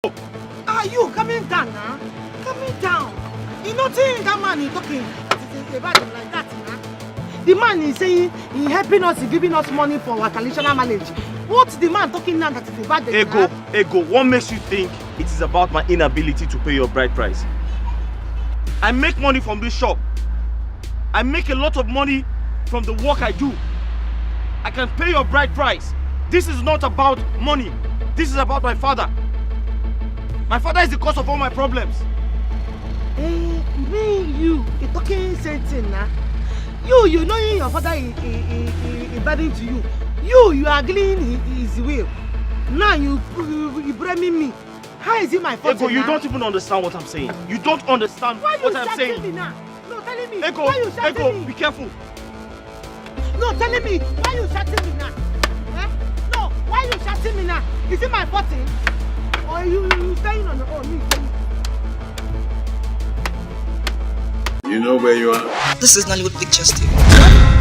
Are you coming down now? Coming down. You know that man is talking about him like that now. The man is saying he's helping us, he's giving us money for our traditional marriage. What's the man talking now that is about the Ego, what makes you think it is about my inability to pay your bride price? I make money from this shop. I make a lot of money from the work I do. I can pay your bride price. This is not about money. This is about my father. My father is the cause of all my problems. You talking same thing now. You know your father is burden to you. You are agreeing his will. Now you blaming me. How is it my fault? Ego, you don't even understand what I'm saying. You don't understand what I'm saying. Me now? No, telling me. Ego, why you shouting me? Be careful. No, telling me. Why you shouting me now? Eh? No, why you shouting me now? Is it my fault? Or you staying on the own? You know where you are? This is Nollywood Pictures TV.